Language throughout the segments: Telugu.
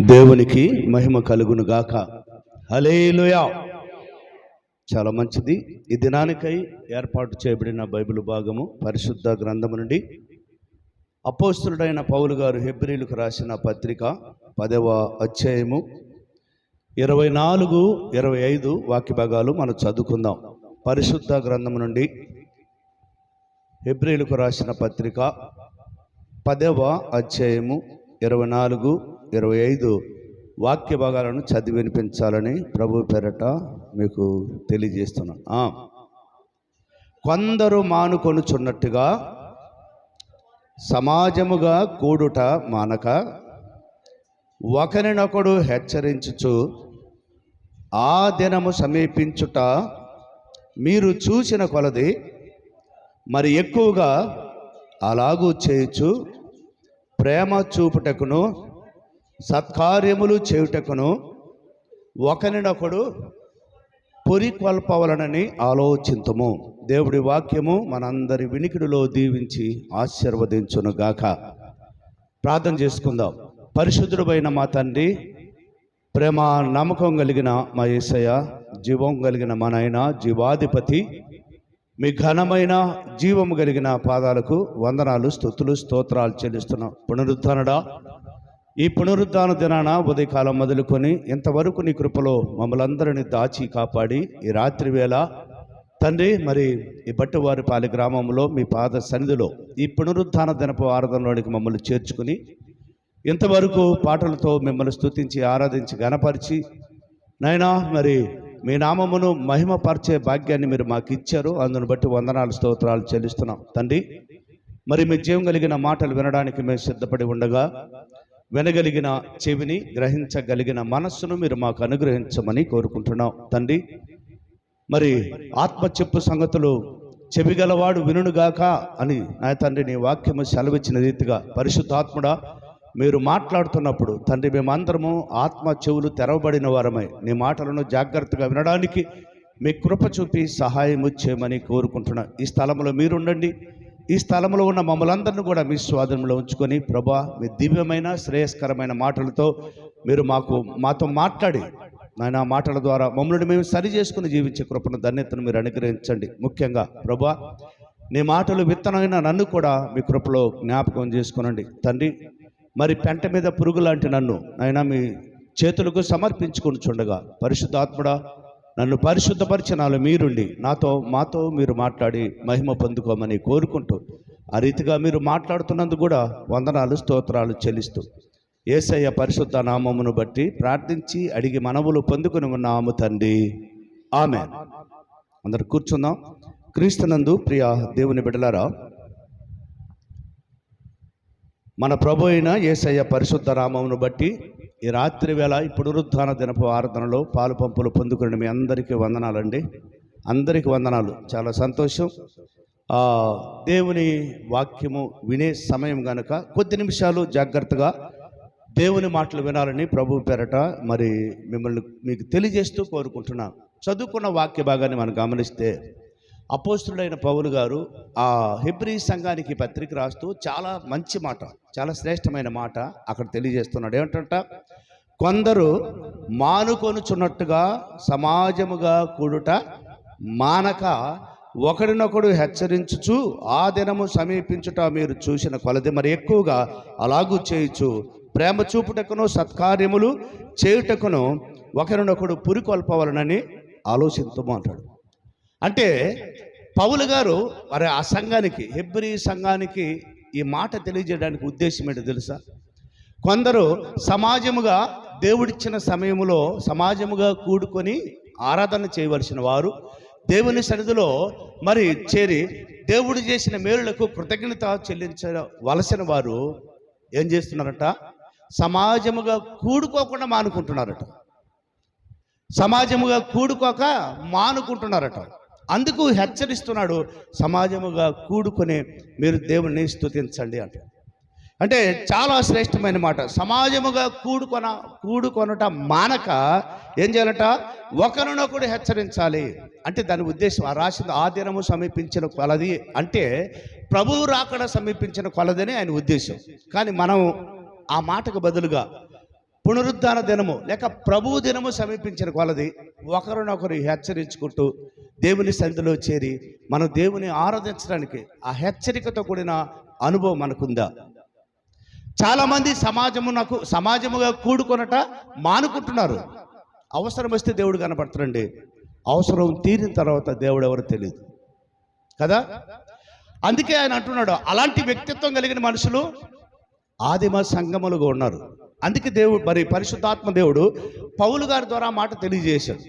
దేవునికి మహిమ కలుగును గాక. హల్లెలూయా. చాలా మంచిది. ఈ దినానికై ఏర్పాటు చేయబడిన బైబిల్ భాగము పరిశుద్ధ గ్రంథము నుండి అపోస్తలుడైన పౌలు గారు హెబ్రీలకు రాసిన పత్రిక 10వ అధ్యాయము 24, 25 వాక్య భాగాలు మనం చదువుకుందాం. పరిశుద్ధ గ్రంథము నుండి హెబ్రీలకు రాసిన పత్రిక 10వ అధ్యాయము 24, 25 వాక్య భాగాలను చదివి వినిపించాలని ప్రభు పేరట మీకు తెలియజేస్తున్నాను. కొందరు మానుకొనుచున్నట్టుగా సమాజముగా కూడుట మానక ఒకరినొకడు హెచ్చరించుచు ఆ దినము సమీపించుట మీరు చూసిన కొలది మరి ఎక్కువగా అలాగూ చేయొచ్చు ప్రేమ చూపుటకును సత్కార్యములు చేయుటకును ఒకరినొకడు పురికొల్పవలనని ఆలోచింతుము. దేవుడి వాక్యము మనందరి వినికిడిలో దీవించి ఆశీర్వదించునుగాక. ప్రార్థన చేసుకుందాం. పరిశుద్ధుడైన మా తండ్రి, ప్రేమ నమ్మకం కలిగిన మా యేసయ్య, జీవం కలిగిన మా నాయన, జీవాధిపతి, మీ ఘనమైన జీవము కలిగిన పాదాలకు వందనాలు, స్తుతులు, స్తోత్రాలు చెల్లిస్తున్నాం. పునరుద్ధరణడా, ఈ పునరుద్ధాన దినాన ఉదయకాలం మొదలుకొని ఇంతవరకు నీ కృపలో మమ్మల్ని అందరినీ దాచి కాపాడి ఈ రాత్రి వేళ తండ్రి మరి ఈ బట్టువారిపాలె గ్రామంలో మీ పాద సన్నిధిలో ఈ పునరుద్ధాన దినపు ఆరాధనలోనికి మమ్మల్ని చేర్చుకుని ఇంతవరకు పాటలతో మిమ్మల్ని స్తుతించి ఆరాధించి గణపరిచి నాయనా మరి మీ నామమును మహిమపరిచే భాగ్యాన్ని మీరు మాకు ఇచ్చారు. అందును బట్టి వందనాలు, స్తోత్రాలు చెల్లిస్తున్నాం తండ్రి. మరి మీ జీవం కలిగిన మాటలు వినడానికి మేము సిద్ధపడి ఉండగా వినగలిగిన చెవిని, గ్రహించగలిగిన మనస్సును మీరు మాకు అనుగ్రహించమని కోరుకుంటున్నాం తండ్రి. మరి ఆత్మ చెప్పు సంగతులు చెవిగలవాడు వినుగాక అని నా తండ్రి నీ వాక్యము సెలవిచ్చిన రీతిగా పరిశుద్ధాత్ముడా మీరు మాట్లాడుతున్నప్పుడు తండ్రి మేమందరము ఆత్మ చెవులు తెరవబడిన వారమై నీ మాటలను జాగ్రత్తగా వినడానికి మీ కృప చూపి సహాయం చేయమని కోరుకుంటున్నా. ఈ స్థలంలో మీరుండండి. ఈ స్థలంలో ఉన్న మమ్మల్ందరినీ కూడా మీ స్వాధీనంలో ఉంచుకొని ప్రభా మీ దివ్యమైన శ్రేయస్కరమైన మాటలతో మీరు మాతో మాట్లాడి నాయన మాటల ద్వారా మమ్మల్ని మేము సరి చేసుకుని జీవించే కృపను ధన్యతను మీరు అనుగ్రహించండి. ముఖ్యంగా ప్రభా నీ మాటలు విత్తనమైన నన్ను కూడా మీ కృపలో జ్ఞాపకం చేసుకునండి తండ్రి. మరి పెంట మీద పురుగు లాంటి నన్ను నాయన మీ చేతులకు సమర్పించుకొని చుండగా పరిశుద్ధాత్ముడా నన్ను పరిశుద్ధపరిచి నాలో మీరుండి మాతో మీరు మాట్లాడి మహిమ పొందుకోమని కోరుకుంటూ ఆ రీతిగా మీరు మాట్లాడుతున్నందుకు కూడా వందనాలు, స్తోత్రాలు చెల్లిస్తూ యేసయ్య పరిశుద్ధ నామమును బట్టి ప్రార్థించి అడిగి మనవులు పొందుకుని ఉన్నాము తండ్రి, ఆమేన్. అందరు కూర్చుందాం. క్రీస్తునందు ప్రియ దేవుని బిడ్డలారా, మన ప్రభు అయిన యేసయ్య పరిశుద్ధ నామమును బట్టి ఈ రాత్రి వేళ ఈ పునరుద్ధాన దినపు ఆరాధనలో పాలు పంపులు పొందుకుని మీ అందరికీ వందనాలండి. అందరికీ వందనాలు. చాలా సంతోషం. దేవుని వాక్యము వినే సమయం కనుక కొద్ది నిమిషాలు జాగ్రత్తగా దేవుని మాటలు వినాలని ప్రభు పేరట మరి మిమ్మల్ని మీకు తెలియజేస్తూ కోరుకుంటున్నాను. చదువుకున్న వాక్య భాగాన్ని మనం గమనిస్తే అపోస్తలుడైన పౌలు గారు ఆ హెబ్రీ సంఘానికి పత్రిక రాస్తూ చాలా మంచి మాట, చాలా శ్రేష్టమైన మాట అక్కడ తెలియజేస్తున్నాడు. ఏమిటంట? కొందరు మానుకొనుచున్నట్టుగా సమాజముగా కూడుట మానక ఒకరినొకడు హెచ్చరించుచు ఆ దినము సమీపించుట మీరు చూసిన కొలది మరి ఎక్కువగా అలాగూ చేయొచ్చు ప్రేమ చూపుటకును సత్కార్యములు చేయుటకును ఒకరినొకడు పురికొల్పవలనని ఆలోచించము అంటాడు. అంటే పౌలు గారు మరి ఆ సంఘానికి, హెబ్రీ సంఘానికి ఈ మాట తెలియజేయడానికి ఉద్దేశం ఏంటో తెలుసా? కొందరు సమాజముగా దేవుడిచ్చిన సమయంలో సమాజముగా కూడుకొని ఆరాధన చేయవలసిన వారు దేవుని సన్నిధిలో మరి చేరి దేవుడు చేసిన మేలులకు కృతజ్ఞత చెల్లించవలసిన వారు ఏం చేస్తున్నారట? సమాజముగా కూడుకోకుండా మానుకుంటున్నారట. సమాజముగా కూడుకోక మానుకుంటున్నారట. అందుకు హెచ్చరిస్తున్నాడు, సమాజముగా కూడుకొని మీరు దేవుణ్ణి స్తుతించండి అంట. అంటే చాలా శ్రేష్టమైన మాట. సమాజముగా కూడుకొనట మానక ఏం చేయాలట? ఒకరినొకడు హెచ్చరించాలి. అంటే దాని ఉద్దేశం ఆ రాసింది ఆ దినము సమీపించిన కొలది అంటే ప్రభువు రాకడ సమీపించిన కొలదని ఆయన ఉద్దేశం. కానీ మనం ఆ మాటకు బదులుగా పునరుద్ధాన దినము లేక ప్రభువు దినము సమీపించిన కొలది ఒకరినొకరు హెచ్చరించుకుంటూ దేవుని సన్నిధిలో చేరి మనం దేవుని ఆరాధించడానికి ఆ హెచ్చరికతో కూడిన అనుభవం మనకుందా? చాలామంది సమాజముగా కూడుకొనట మానుకుంటున్నారు. అవసరం వస్తే దేవుడు కనపడుతున్నాండి, అవసరం తీరిన తర్వాత దేవుడు ఎవరో తెలియదు కదా. అందుకే ఆయన అంటున్నాడు, అలాంటి వ్యక్తిత్వం కలిగిన మనుషులు ఆదిమ సంగములుగా ఉన్నారు. అందుకే పరిశుద్ధాత్మ దేవుడు పౌలు గారి ద్వారా మాట తెలియజేశాడు.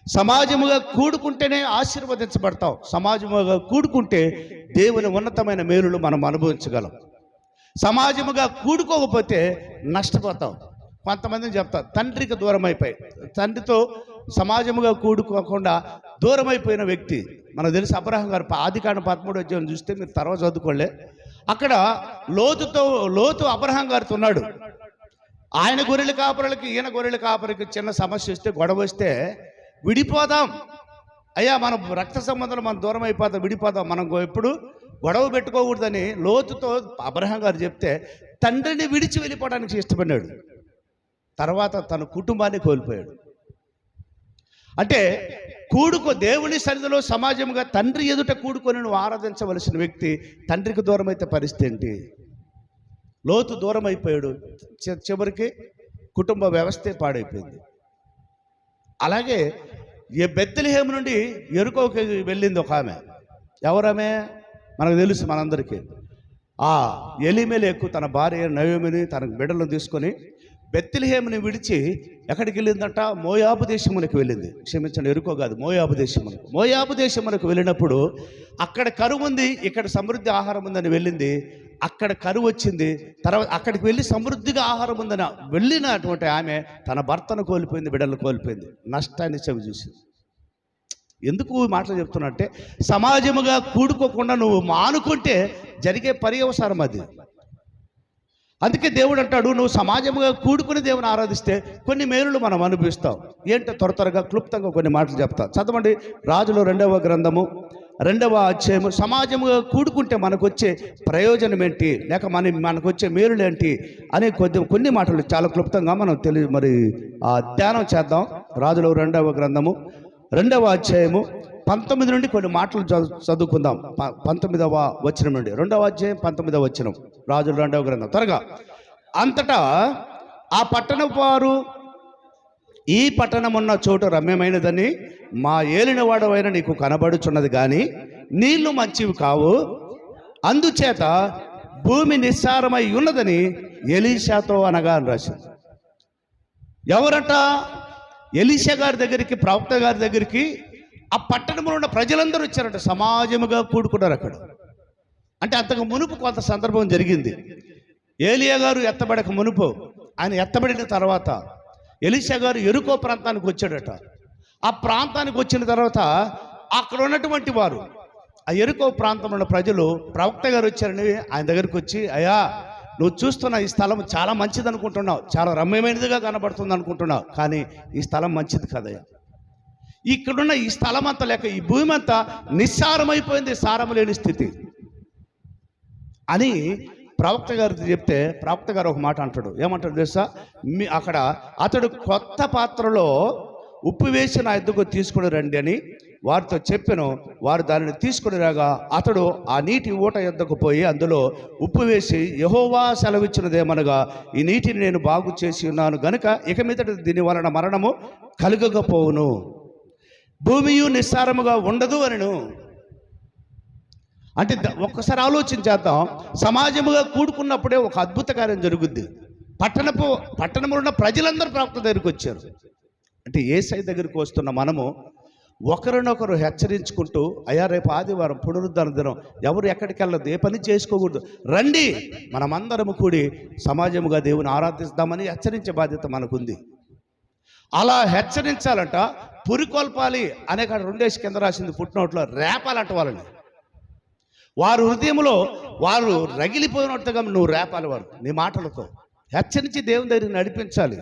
సమాజముగా కూడుకుంటేనే ఆశీర్వదించబడతాం, సమాజముగా కూడుకుంటే దేవుని ఉన్నతమైన మేలులు మనం అనుభవించగలం. సమాజముగా కూడుకోకపోతే నష్టపోతాం. కొంతమందిని చెప్తా, తండ్రికి దూరం అయిపోయి, తండ్రితో సమాజముగా కూడుకోకుండా దూరం అయిపోయిన వ్యక్తి మనకు తెలుసు. అబ్రహాం గారు ఆదికాండం 13వ అధ్యాయం చూస్తే మీరు తర్వాత చదువుకోలే, అక్కడ లోతు అబ్రహాం గారితో ఉన్నాడు. ఆయన గొర్రెల కాపరులకి ఈయన గొర్రెల కాపరికి చిన్న సమస్య వస్తే, గొడవ వస్తే విడిపోదాం అయ్యా, మనం రక్త సంబంధాలు మనం దూరం అయిపోతాం, విడిపోదాం, మనం ఎప్పుడు గొడవ పెట్టుకోకూడదని లోతుతో అబ్రహాం గారు చెప్తే తండ్రిని విడిచి వెళ్ళిపోవడానికి ఇష్టపడ్డాడు. తర్వాత తన కుటుంబాన్ని కోల్పోయాడు. అంటే దేవుని సన్నిధిలో సమాజంగా తండ్రి ఎదుట కూడుకొని నువ్వు ఆరాధించవలసిన వ్యక్తి తండ్రికి దూరం అయితే పరిస్థితి ఏంటి? లోతు దూరం అయిపోయాడు, చివరికి కుటుంబ వ్యవస్థే పాడైపోయింది. అలాగే బెత్లెహేము నుండి యెరికోకి వెళ్ళింది ఒక ఆమె. ఎవరామె? మనకు తెలుసు మనందరికీ. ఎలీమెలెకు తన భార్య నయోమిని తన బిడ్డలను తీసుకొని బెత్లెహేముని విడిచి ఎక్కడికి వెళ్ళిందంట? మోయాబు దేశమునకు వెళ్ళింది. క్షమించండి, యెరికో కాదు, మోయాబు దేశమునకు వెళ్ళినప్పుడు అక్కడ కరువు ఉంది, ఇక్కడ సమృద్ధి ఆహారం ఉందని వెళ్ళింది. అక్కడ కరువు వచ్చింది. తర్వాత అక్కడికి వెళ్ళి సమృద్ధిగా ఆహారం ఉందని వెళ్ళినటువంటి ఆమె తన భర్తను కోల్పోయింది, బిడ్డలను కోల్పోయింది, నష్టాన్ని చవి చూసింది. ఎందుకు మాటలు చెప్తున్నా అంటే, సమాజముగా కూడుకోకుండా నువ్వు మానుకుంటే జరిగే పర్యవసానం అది. అందుకే దేవుడు అంటాడు, నువ్వు సమాజముగా కూడుకుని దేవుని ఆరాధిస్తే కొన్ని మేలులు మనం అనుభవిస్తాం. ఏంటో త్వరగా క్లుప్తంగా కొన్ని మాటలు చెప్తా. చదవండి, రాజుల 2వ గ్రంథము 2వ అధ్యాయము. సమాజముగా కూడుకుంటే మనకు వచ్చే ప్రయోజనం ఏంటి, లేక మనకు వచ్చే మేలులు ఏంటి అనే కొన్ని మాటలు చాలా క్లుప్తంగా మనం ధ్యానం చేద్దాం. రాజుల 2వ గ్రంథము 2వ అధ్యాయము 19 నుండి కొన్ని మాటలు చదువుకుందాం. 19వ వచనం నుండి, 2వ అధ్యాయం 19వ వచనం, రాజుల 2వ గ్రంథం. త్వరగా. అంతటా ఆ పట్టణపు వారు, ఈ పట్టణం ఉన్న చోటు రమ్యమైనదని మా ఏలినవాడవైన నీకు కనబడుచున్నది, కానీ నీళ్లు మంచివి కావు, అందుచేత భూమి నిస్సారమై ఉన్నదని ఎలీషాతో అనగా అని రాశారు. ఎవరట? ఎలీషా గారి దగ్గరికి, ప్రవక్త గారి దగ్గరికి ఆ పట్టణంలో ఉన్న ప్రజలందరూ వచ్చారట. సమాజముగా కూడుకున్నారు అక్కడ. అంటే అంతకు మునుపు కొంత సందర్భం జరిగింది. ఏలియా గారు ఎత్తబడక మునుపు, ఆయన ఎత్తబడిన తర్వాత ఎలీషా గారు యెరికో ప్రాంతానికి వచ్చాడట. ఆ ప్రాంతానికి వచ్చిన తర్వాత అక్కడ ఉన్నటువంటి వారు, ఆ యెరికో ప్రాంతంలో ఉన్న ప్రజలు ప్రవక్త గారు వచ్చారని ఆయన దగ్గరికి వచ్చి, అయ్యా, నువ్వు చూస్తున్న ఈ స్థలం చాలా మంచిది అనుకుంటున్నావు, చాలా రమ్యమైనదిగా కనబడుతుంది అనుకుంటున్నావు, కానీ ఈ స్థలం మంచిది కదయ్యా. ఇక్కడున్న ఈ స్థలం అంతా లేక ఈ భూమి అంతా నిస్సారమైపోయింది, సారం లేని స్థితి అని ప్రవక్త గారికి చెప్తే, ప్రవక్త గారు ఒక మాట అంటాడు. ఏమంటాడు తెలుసా? అక్కడ అతడు కొత్త పాత్రలో ఉప్పు వేసి నా ఎద్దుకు తీసుకుని రండి అని వారితో చెప్పాను. వారు దానిని తీసుకుని రాగా అతడు ఆ నీటి ఊట ఎద్దకు పోయి అందులో ఉప్పు వేసి, యెహోవా సెలవిచ్చినదేమనగా, ఈ నీటిని నేను బాగు చేసి ఉన్నాను గనుక ఇక మీదట దీని వలన మరణము కలుగకపోవును, భూమియు నిస్సారముగా ఉండదు అనను. అంటే ఒక్కసారి ఆలోచించేద్దాం. సమాజముగా కూడుకున్నప్పుడే ఒక అద్భుత కార్యం జరుగుద్ది. పట్టణంలో ఉన్న ప్రజలందరూ ప్రవక్త దగ్గరికి వచ్చారు. అంటే యేసయ్య దగ్గరికి వస్తున్న మనము ఒకరినొకరు హెచ్చరించుకుంటూ, అయ్యా రేపు ఆదివారం పునరుద్ధాన దినం, ఎవరు ఎక్కడికి వెళ్ళదు, ఏ పని చేసుకోకూడదు, రండి మనమందరము కూడి సమాజముగా దేవుని ఆరాధిస్తామని హెచ్చరించే బాధ్యత మనకుంది. అలా హెచ్చరించాలంట, పురికొల్పాలి అనే 2 కింద రాసింది ఫుట్నోట్లో, రేపాలంట వాళ్ళని. వారు హృదయంలో వారు రగిలిపోయినట్టుగా నువ్వు రేపాలి, వారు నీ మాటలతో హెచ్చరించి దేవుని దగ్గరికి నడిపించాలి.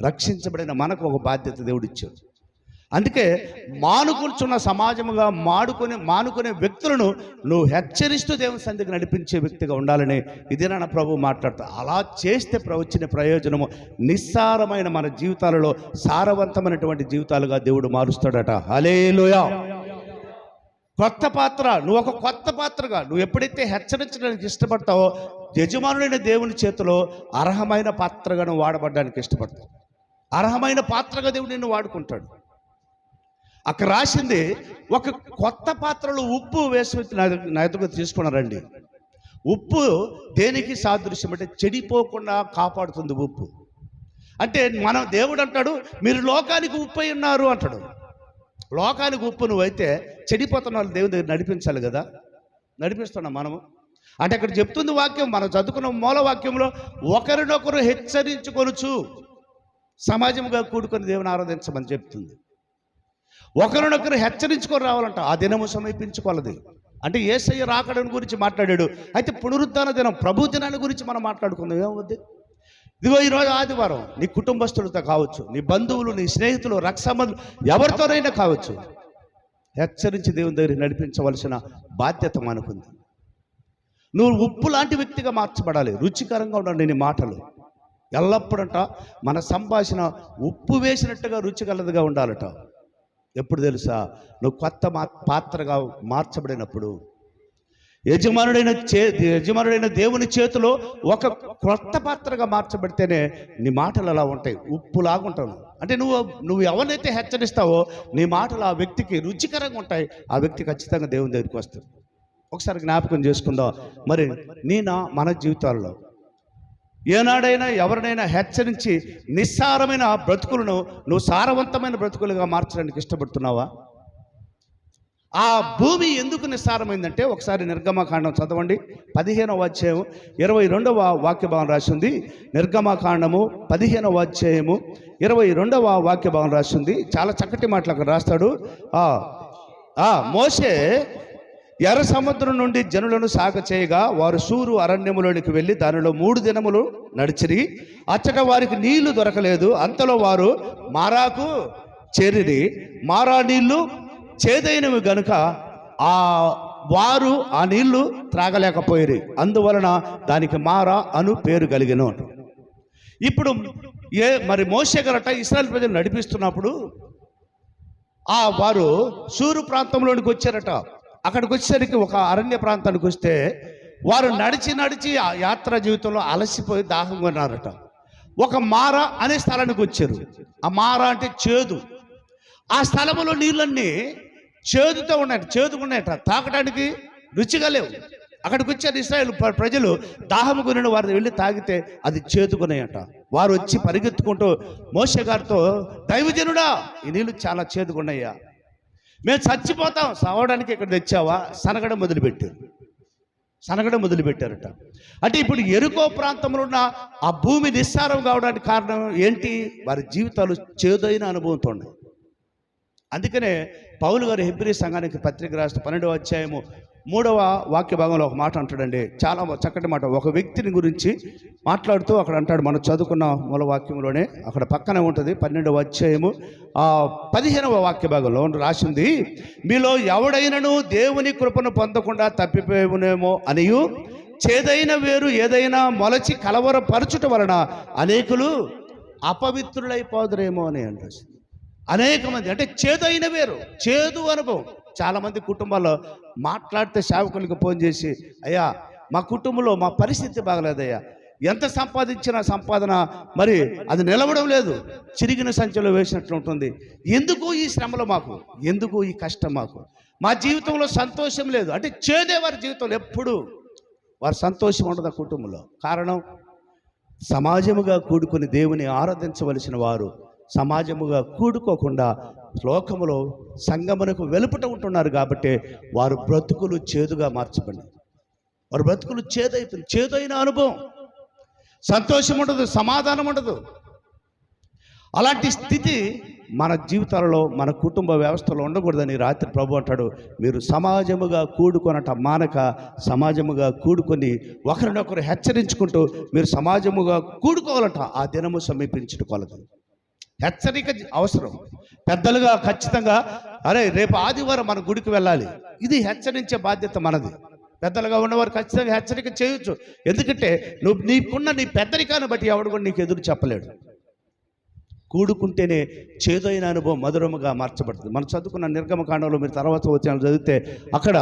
రక్షించబడిన మనకు ఒక బాధ్యత దేవుడు ఇచ్చాడు. అందుకే మానుకుంటున్న సమాజముగా మానుకునే వ్యక్తులను నువ్వు హెచ్చరిస్తూ దేవుని సన్నిధికి నడిపించే వ్యక్తిగా ఉండాలని ఇదే నా ప్రభు మాట్లాడతా. అలా చేస్తే వచ్చిన ప్రయోజనము నిస్సారమైన మన జీవితాలలో సారవంతమైనటువంటి జీవితాలుగా దేవుడు మారుస్తాడట. హల్లెలూయా. కొత్త పాత్ర, నువ్వు ఒక కొత్త పాత్రగా నువ్వు ఎప్పుడైతే హెచ్చరించడానికి ఇష్టపడతావో యజమానుడైన దేవుని చేతిలో అర్హమైన పాత్రగా నువ్వు వాడబడడానికి ఇష్టపడతావు. అర్హమైన పాత్రగా దేవుడు నిన్ను వాడుకుంటాడు. అక్కడ రాసింది ఒక కొత్త పాత్రలో ఉప్పు వేసి నా ఎదురుగా తీసుకున్నారండి. ఉప్పు దేనికి సాదృశ్యం అంటే చెడిపోకుండా కాపాడుతుంది ఉప్పు. అంటే దేవుడు అంటాడు మీరు లోకానికి ఉప్పు అయి ఉన్నారు అంటాడు. లోకానికి ఉప్పు నువ్వైతే చెడిపోతున్న వాళ్ళు దేవుని దగ్గర నడిపించాలి కదా, నడిపిస్తున్నాం మనము. అంటే అక్కడ చెప్తుంది వాక్యం, మనం చదువుకున్న మూల వాక్యంలో ఒకరినొకరు హెచ్చరించుకొనుచు సమాజంగా కూడుకొని దేవుని ఆరాధించమని చెప్తుంది. ఒకరినొకరు హెచ్చరించుకొని రావాలంట. ఆ దినము సమీపించుకోవాలి. అంటే యేసయ్య రాకడం గురించి మాట్లాడాడు. అయితే పునరుద్ధాన దినం, ప్రభు దినాన్ని గురించి మనం మాట్లాడుకుందాం. ఏమవుద్ది? ఇదిగో ఈరోజు ఆదివారం నీ కుటుంబస్తులతో కావచ్చు, నీ బంధువులు, నీ స్నేహితులు, రక్త సంబంధులు ఎవరితోనైనా కావచ్చు, హెచ్చరించి దేవుని దగ్గర నడిపించవలసిన బాధ్యత మనకుంది. నువ్వు ఉప్పు లాంటి వ్యక్తిగా మార్చబడాలి. రుచికరంగా ఉండండి నీ మాటలు. ఎల్లప్పుడంట మన సంభాషణ ఉప్పు వేసినట్టుగా రుచిగలదిగా ఉండాలట. ఎప్పుడు తెలుసా? నువ్వు కొత్త పాత్రగా మార్చబడినప్పుడు, యజమానుడైన దేవుని చేతిలో ఒక కొత్త పాత్రగా మార్చబడితేనే నీ మాటలు అలా ఉంటాయి, ఉప్పులాగా ఉంటావు. అంటే నువ్వు ఎవరినైతే హెచ్చరిస్తావో నీ మాటలు ఆ వ్యక్తికి రుచికరంగా ఉంటాయి. ఆ వ్యక్తి ఖచ్చితంగా దేవుని దగ్గరికి వస్తుంది. ఒకసారి జ్ఞాపకం చేసుకుందాం. మరి మన జీవితాల్లో ఏనాడైనా ఎవరినైనా హెచ్చరించి నిస్సారమైన బ్రతుకులను నువ్వు సారవంతమైన బ్రతుకులుగా మార్చడానికి ఇష్టపడుతున్నావా? ఆ భూమి ఎందుకు నిస్సారమైందంటే ఒకసారి నిర్గమకాండం చదవండి. 15వ అధ్యాయం 22వ వాక్య భాగం రాసింది. నిర్గమకాండము 15వ అధ్యాయము 22వ వాక్య భాగం రాసింది. చాలా చక్కటి మాటలు అక్కడ రాస్తాడు. మోషే ఎర్ర సముద్రం నుండి జనులను సాగ చేయగా వారు సూరు అరణ్యములోనికి వెళ్ళి దానిలో 3 దినములు నడిచిరి. అచ్చట వారికి నీళ్లు దొరకలేదు. అంతలో వారు మారాకు చేరిరి. మారా నీళ్లు చేదైనవి గనుక వారు ఆ నీళ్లు త్రాగలేకపోయిరి. అందువలన దానికి మారా అను పేరు కలిగిన. ఇప్పుడు మరి మోషే గరట ఇశ్రాయేలు ప్రజలు నడిపిస్తున్నప్పుడు వారు సూరు ప్రాంతంలోనికి వచ్చారట. అక్కడికి వచ్చేసరికి ఒక అరణ్య ప్రాంతానికి వస్తే వారు నడిచి ఆ యాత్ర జీవితంలో అలసిపోయి దాహంగా ఉన్నారట. ఒక మారా అనే స్థలానికి వచ్చారు. ఆ మారా అంటే చేదు. ఆ స్థలంలో నీళ్ళన్నీ చేదుతో ఉన్నాయట, తాగడానికి రుచిగా లేవు. అక్కడికి వచ్చారు ఇశ్రాయేలు ప్రజలు. దాహము కొనిన వారు వెళ్ళి తాగితే అది చేదుకున్నాయట. వారు వచ్చి పరిగెత్తుకుంటూ మోషే గారితో, దైవజనుడా ఈ నీళ్ళు చాలా చేదుకున్నాయ్యా, మేము చచ్చిపోతాం, సావడానికి ఇక్కడ తెచ్చావా? సనగడం మొదలుపెట్టారట. అంటే ఇప్పుడు ఎరుకో ప్రాంతంలో ఉన్న ఆ భూమి నిస్సారం కావడానికి కారణం ఏంటి? వారి జీవితాలు చేదైన అనుభవంతో ఉన్నాయి. అందుకనే పౌలు గారు హెబ్రీ సంఘానికి పత్రిక రాస్తూ 12వ అధ్యాయము 3వ వాక్య భాగంలో ఒక మాట అంటాడండి. చాలా చక్కటి మాట. ఒక వ్యక్తిని గురించి మాట్లాడుతూ అక్కడ అంటాడు, మనం చదువుకున్న మూల వాక్యంలోనే అక్కడ పక్కనే ఉంటుంది. 12వ అధ్యాయము 15వ వాక్య భాగంలో రాసింది, మీలో ఎవడైనను దేవుని కృపను పొందకుండా తప్పిపోయేమో అనియు చేదైన వేరు ఏదైనా మొలచి కలవరపరచుట వలన అనేకులు అపవిత్రులైపోదురేమో అని అంటారు. అనేక మంది అంటే చేదైన వేరు, చేదు అనుభవం. చాలామంది కుటుంబాల్లో మాట్లాడితే సేవకులకి ఫోన్ చేసి, అయ్యా మా కుటుంబంలో మా పరిస్థితి బాగలేదయ్యా, ఎంత సంపాదించిన సంపాదన మరి అది నిలవడం లేదు, చిరిగిన సంచిలో వేసినట్లు ఉంటుంది, ఎందుకు ఈ శ్రమలో మాకు, ఎందుకు ఈ కష్టం మాకు, మా జీవితంలో సంతోషం లేదు అంటే చేదే వారి జీవితంలో. ఎప్పుడు వారి సంతోషం ఉండదు ఆ కుటుంబంలో. కారణం సమాజముగా కూడుకుని దేవుని ఆరాధించవలసిన వారు సమాజముగా కూడుకోకుండా లోకములో సంగమునకు వెలుపట ఉంటున్నారు. కాబట్టి వారు బ్రతుకులు చేదుగా మార్చబడి, వారి బ్రతుకులు చేదైపోయింది. చేదైన అనుభవం, సంతోషం ఉండదు, సమాధానం ఉండదు. అలాంటి స్థితి మన జీవితాలలో, మన కుటుంబ వ్యవస్థలో ఉండకూడదని రాత్రి ప్రభు అంటాడు, మీరు సమాజముగా కూడుకొనట మానక సమాజముగా కూడుకొని ఒకరినొకరు హెచ్చరించుకుంటూ మీరు సమాజముగా కూడుకోవాలంట. ఆ దినము సమీపించుకోలేదు. హెచ్చరిక అవసరం. పెద్దలుగా ఖచ్చితంగా అరే రేపు ఆదివారం మన గుడికి వెళ్ళాలి, ఇది హెచ్చరించే బాధ్యత మనది. పెద్దలుగా ఉన్నవారు ఖచ్చితంగా హెచ్చరిక చేయొచ్చు. ఎందుకంటే నీకున్న నీ పెద్దరికాన్ని బట్టి ఎవడు కూడా నీకు ఎదురు చెప్పలేడు. కూడుకుంటేనే చేదైన అనుభవం మధురముగా మార్చబడుతుంది. మనం చదువుకున్న నిర్గమకాండంలో మీరు తర్వాత వచనాలు చదివితే అక్కడ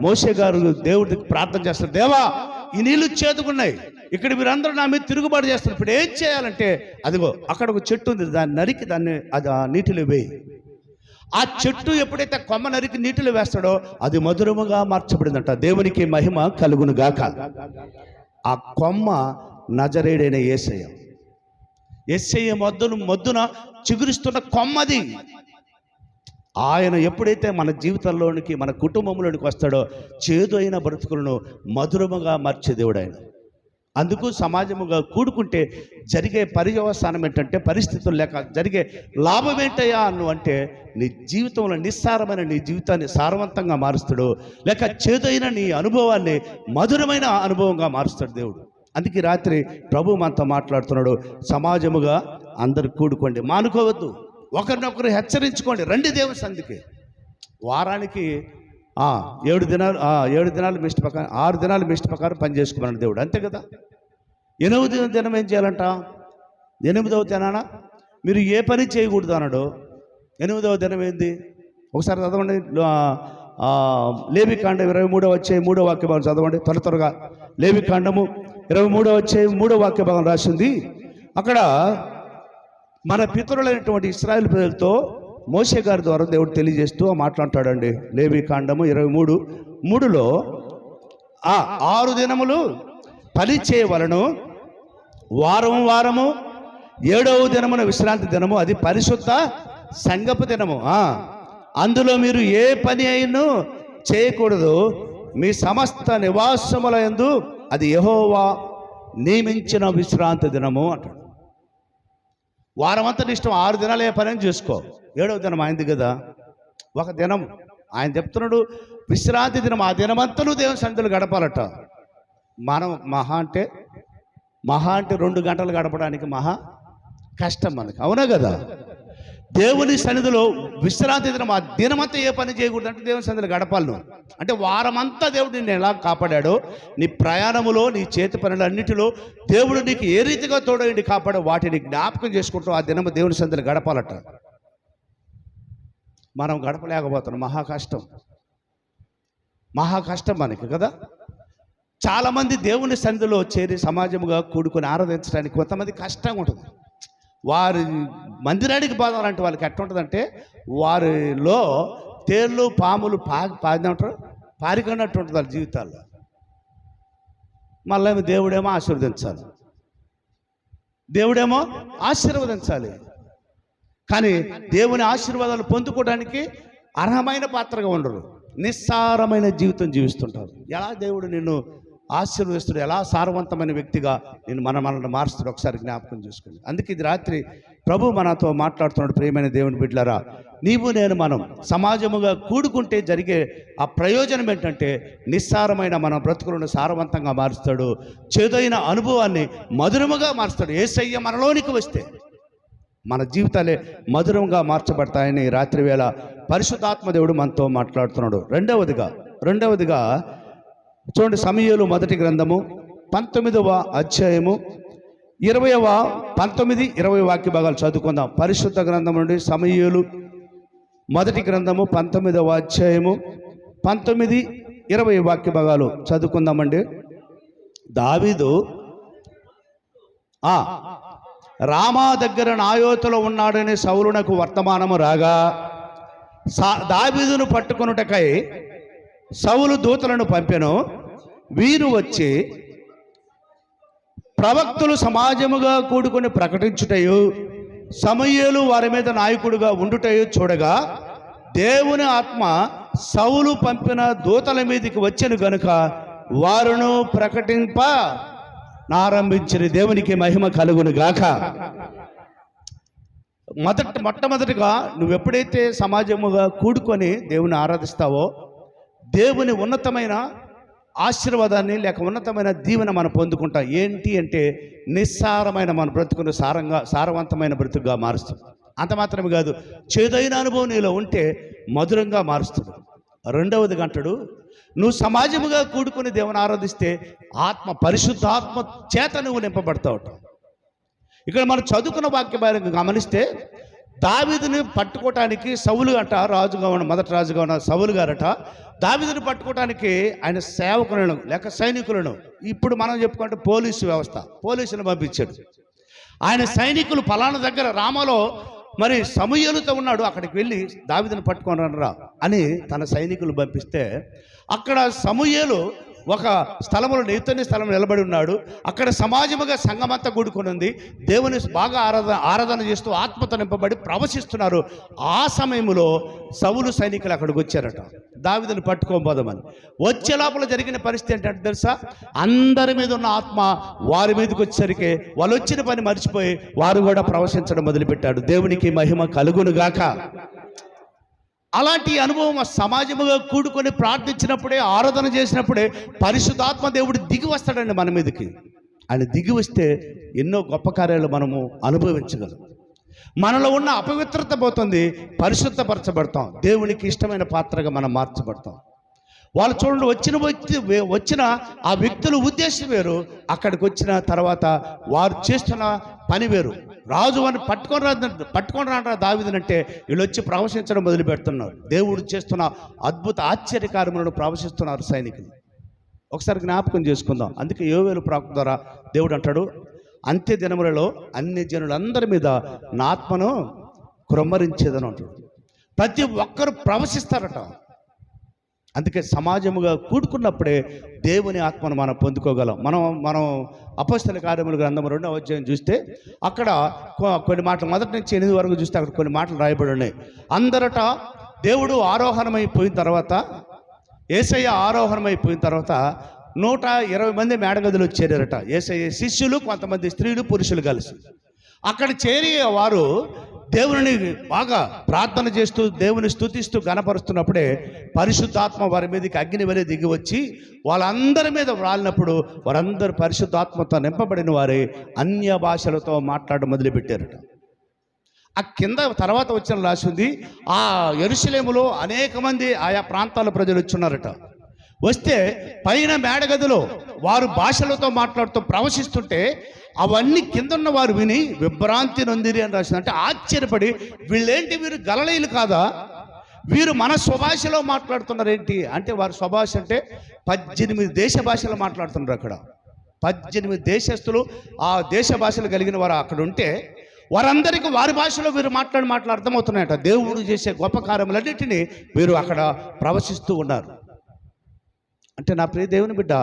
మోషే గారు దేవుడికి ప్రార్థన చేస్తారు, దేవా ఈ నీళ్లు చేదుకున్నాయి, ఇక్కడ మీరందరూ నా మీద తిరుగుబాటు చేస్తారు, ఇప్పుడు ఏం చేయాలంటే అదిగో అక్కడ ఒక చెట్టు ఉంది, దాన్ని నరికి దాన్ని అది ఆ నీటిలో వేయి. ఆ చెట్టు ఎప్పుడైతే కొమ్మ నరికి నీటిలో వేస్తాడో అది మధురముగా మార్చబడిందంట. దేవునికి మహిమ కలుగును గాక. ఆ కొమ్మ నజరేయుడైన యేసయ్య. యేసయ్య మొద్దున చిగురిస్తున్న కొమ్మది. ఆయన ఎప్పుడైతే మన జీవితంలోనికి మన కుటుంబంలోనికి వస్తాడో చేదు అయిన బ్రతుకులను మధురముగా మార్చే దేవుడు ఆయన. అందుకు సమాజముగా కూడుకుంటే జరిగే పర్యవసానం ఏంటంటే, పరిస్థితులు లేక జరిగే లాభం ఏంటయ్యా నువ్వు అంటే, నీ జీవితంలో నిస్సారమైన నీ జీవితాన్ని సారవంతంగా మారుస్తాడు, లేక చేదైన నీ అనుభవాన్ని మధురమైన అనుభవంగా మారుస్తాడు దేవుడు. అందుకే రాత్రి ప్రభు మనతో మాట్లాడుతున్నాడు, సమాజముగా అందరు కూడుకోండి, మానుకోవద్దు, ఒకరినొకరు హెచ్చరించుకోండి, రండి దేవుని సన్నిధికి. వారానికి 7 దినాలు మిష్టి ప్రకారం 6 దినాలు మిష్టి ప్రకారం పని చేసుకోమన్నాడు దేవుడు, అంతే కదా. 8వ దినం ఏం చేయాలంట? 8వ దినాన మీరు ఏ పని చేయకూడదు అన్నాడు. 8వ దినం ఏంది? ఒకసారి చదవండి, లేవికాండం 23వ అధ్యాయం 3వ వాక్య భాగం చదవండి త్వరగా. లేవికాండము 23వ అధ్యాయం 3వ వాక్య భాగం రాసింది. అక్కడ మన పితరులైనటువంటి ఇశ్రాయేలు ప్రజలతో మోషే గారి ద్వారా దేవుడు తెలియజేస్తూ మాట్లాడతాడండి. లేవికాండము 23:3లో 6 దినములు పని చేయవలను, వారము 7వ దినమున విశ్రాంతి దినము, అది పరిశుద్ధ సంగపు దినము. అందులో మీరు ఏ పని అయినా చేయకూడదు, మీ సమస్త నివాసముల యందు అది యెహోవా నియమించిన విశ్రాంతి దినము అంటాడు. వారమంతా ఇష్టం 6 దినాలు ఏ పని చేసుకో, 7వ దినం ఆయనది కదా, ఒక దినం ఆయన చెప్తున్నాడు విశ్రాంతి దినం. ఆ దినమంతా నువ్వు దేవుని సన్నిధిలో గడపాలట. మనం మహా అంటే 2 గంటలు గడపడానికి మహా కష్టం మనకి, అవునా కదా. దేవుని సన్నిధిలో విశ్రాంతి దినం, ఆ దినమంతా ఏ పని చేయకూడదు అంటే దేవుని సన్నిధిలో గడపాలి నువ్వు. అంటే వారమంతా దేవుడు నిన్ను ఎలా కాపాడాడో, నీ ప్రయాణములో నీ చేతి పనులన్నిటిలో దేవుడు నీకు ఏ రీతిగా తోడైండి కాపాడో వాటిని జ్ఞాపకం చేసుకుంటూ ఆ దినము దేవుని సన్నిధిలో గడపాలట. మనం గడపలేకపోతున్నాం, మహా కష్టం మనకి కదా. చాలామంది దేవుని సన్నిధిలో చేరి సమాజముగా కూడుకొని ఆరాధించడానికి కొంతమంది కష్టంగా ఉంటుంది. వారి మందిరానికి పోదాలంటే వాళ్ళకి ఎట్లా ఉంటుందంటే, వారిలో తేళ్ళు పాములు పారినట్టు పారికొన్నట్టు ఉంటుంది వాళ్ళ జీవితాల్లో. మళ్ళీ దేవుడేమో ఆశీర్వదించాలి, కానీ దేవుని ఆశీర్వాదాలు పొందుకోవడానికి అర్హమైన పాత్రగా ఉండరు, నిస్సారమైన జీవితం జీవిస్తుంటారు. ఎలా దేవుడు నిన్ను ఆశీర్వదిస్తుడు, ఎలా సారవంతమైన వ్యక్తిగా నేను మనల్ని మారుస్తాడు ఒకసారి జ్ఞాపకం చేసుకోండి. అందుకే ఇది రాత్రి ప్రభు మనతో మాట్లాడుతున్నాడు. ప్రియమైన దేవుని బిడ్డలారా, నీవు నేను మనం సమాజముగా కూడుకుంటే జరిగే ఆ ప్రయోజనం ఏంటంటే, నిస్సారమైన మన బ్రతుకులను సారవంతంగా మారుస్తాడు, చేదైన అనుభవాన్ని మధురముగా మారుస్తాడు. యేసయ్య మనలోనికి వస్తే మన జీవితాలే మధురంగా మార్చబడతాయని రాత్రి వేళ పరిశుద్ధాత్మ దేవుడు మనతో మాట్లాడుతున్నాడు. రెండవదిగా చూడండి, సమూయేలు మొదటి గ్రంథము 19వ అధ్యాయము 19-20 వాక్య భాగాలు చదువుకుందాం. పరిశుద్ధ గ్రంథం నుండి సమూయేలు మొదటి గ్రంథము 19వ అధ్యాయము 19-20 వాక్య భాగాలు చదువుకుందామండి. దావీదు రామా దగ్గర నాయోతులో ఉన్నాడని సౌలునకు వర్తమానము రాగా, దావీదును పట్టుకొనుటకై సౌలు దూతలను పంపెను. వీరు వచ్చి ప్రవక్తలు సమాజముగా కూడుకొని ప్రకటించుటయు, సమూయేలు వారి మీద నాయకుడుగా ఉండుటయు చూడగా, దేవుని ఆత్మ సౌలు పంపిన దూతల మీదకి వచ్చెను గనుక వారును ప్రకటింప ఆరంభించిన. దేవునికి మహిమ కలుగును గాక. మొట్టమొదటిగా నువ్వు ఎప్పుడైతే సమాజముగా కూడుకొని దేవుని ఆరాధిస్తావో, దేవుని ఉన్నతమైన ఆశీర్వాదాన్ని లేక ఉన్నతమైన దీవెన మనం పొందుకుంటాం. ఏంటి అంటే, నిస్సారమైన మన బ్రతుకును సారవంతమైన బ్రతుకుగా మారుస్తాం. అంత మాత్రమే కాదు, చేదైన అనుభవం నీలో ఉంటే మధురంగా మారుస్తుంది. రెండవది అంటాడు, నువ్వు సమాజముగా కూడుకుని దేవుని ఆరాధిస్తే పరిశుద్ధాత్మ చేత నువ్వు నింపబడతావు. ఇక్కడ మనం చదువుకున్న వాక్య గమనిస్తే దావీదుని పట్టుకోవటానికి సౌలు అంట రాజుగా ఉన్న మొదటి రాజుగా ఉన్న సౌలు గారట దావీదుని పట్టుకోవటానికి ఆయన సేవకులను లేక సైనికులను, ఇప్పుడు మనం చెప్పుకుంటే పోలీసు వ్యవస్థ, పోలీసులను పంపించాడు. ఆయన సైనికులు పలానా దగ్గర రామలో మరి సమూయేలుతో ఉన్నాడు, అక్కడికి వెళ్ళి దావీదుని పట్టుకొని రండిరా అని తన సైనికులు పంపిస్తే అక్కడ సమూయేలు ఒక స్థలంలో ఎత్తైన స్థలంలో నిలబడి ఉన్నాడు. అక్కడ సమాజముగా సంఘమంతా కూడుకొని ఉంది. దేవుని బాగా ఆరాధన చేస్తూ ఆత్మతో నింపబడి ప్రవశిస్తున్నారు. ఆ సమయంలో సౌలు సైనికులు అక్కడికి వచ్చారట దావీదుని పట్టుకోబోదామని. వచ్చే లోపల జరిగిన పరిస్థితి ఏంటంటే తెలుసా, అందరి మీద ఉన్న ఆత్మ వారి మీదకి వచ్చేసరికి వాళ్ళు వచ్చిన పని మర్చిపోయి వారు కూడా ప్రవశించడం మొదలుపెట్టాడు. దేవునికి మహిమ కలుగునుగాక. అలాంటి అనుభవం సమాజముగా కూడుకొని ప్రార్థించినప్పుడే, ఆరాధన చేసినప్పుడే పరిశుద్ధాత్మ దేవుడు దిగి వస్తాడండి మన మీదకి. ఆయన దిగి వస్తే ఎన్నో గొప్ప కార్యాలు మనము అనుభవించగలం. మనలో ఉన్న అపవిత్రత పోతుంది, పరిశుద్ధపరచబడతాం, దేవునికి ఇష్టమైన పాత్రగా మనం మార్చబడతాం. వాళ్ళు చూడండి, వచ్చిన ఆ వ్యక్తుల ఉద్దేశం వేరు, అక్కడికి వచ్చిన తర్వాత వారు చేస్తున్న పని వేరు. రాజు అని పట్టుకొని రాంటారా దావీదునంటే వీళ్ళు వచ్చి ప్రవశించడం మొదలు పెడుతున్నారు. దేవుడు చేస్తున్న అద్భుత ఆశ్చర్యకార్యములను ప్రవశిస్తున్నారు సైనికులు. ఒకసారి జ్ఞాపకం చేసుకుందాం. అందుకే యోవేలు ప్రవక్త ద్వారా దేవుడు అంటాడు, అంత్య దినములలో అన్ని జనులందరి మీద నా ఆత్మను క్రొమ్మరించేదని అంటాడు. ప్రతి ఒక్కరు ప్రవశిస్తారట. అందుకే సమాజముగా కూడుకున్నప్పుడే దేవుని ఆత్మను మనం పొందుకోగలం. మనం అపొస్తలుల కార్యముల గ్రంథం 2వ అధ్యాయం చూస్తే అక్కడ కొన్ని మాటలు, మొదటి నుంచి 8 వరకు చూస్తే అక్కడ కొన్ని మాటలు రాయబడి ఉన్నాయి. అందరట దేవుడు ఆరోహణమైపోయిన తర్వాత, యేసయ్య ఆరోహణమైపోయిన తర్వాత 120 మంది మేడగదులు చేరారట. యేసయ్య శిష్యులు, కొంతమంది స్త్రీలు, పురుషులు కలిసి అక్కడ చేరి వారు దేవుని బాగా ప్రార్థన చేస్తూ దేవుని స్తుతిస్తూ గణపరుస్తున్నప్పుడే పరిశుద్ధాత్మ వారి మీదకి అగ్ని వలె దిగి వచ్చి వాళ్ళందరి మీద వ్రాలినప్పుడు వారందరూ పరిశుద్ధాత్మతో నింపబడిన వారే అన్య భాషలతో మాట్లాడడం మొదలుపెట్టారట. ఆ కింద తర్వాత వచ్చిన రాసింది, ఆ యెరూషలేములో అనేక మంది ఆయా ప్రాంతాల ప్రజలు వచ్చున్నారట. వస్తే పైన మేడగదిలో వారు భాషలతో మాట్లాడుతూ ప్రవశిస్తుంటే అవన్నీ కిందన్న వారు విని విభ్రాంతి నొందిరి అని రాసింది. అంటే ఆశ్చర్యపడి, వీరు గలలీలు కాదా, వీరు మన స్వభాషలో మాట్లాడుతున్నారు ఏంటి అంటే, వారి స్వభాష అంటే 18 దేశ భాషలు మాట్లాడుతున్నారు. అక్కడ 18 దేశస్తులు, ఆ దేశ భాషలు కలిగిన వారు అక్కడ ఉంటే వారందరికీ వారి భాషలో వీరు మాటలు అర్థమవుతున్నాయట. దేవుడు చేసే గొప్ప కార్యములన్నిటినీ వీరు అక్కడ ప్రవశిస్తూ ఉన్నారు. అంటే నా ప్రియ దేవుని బిడ్డ,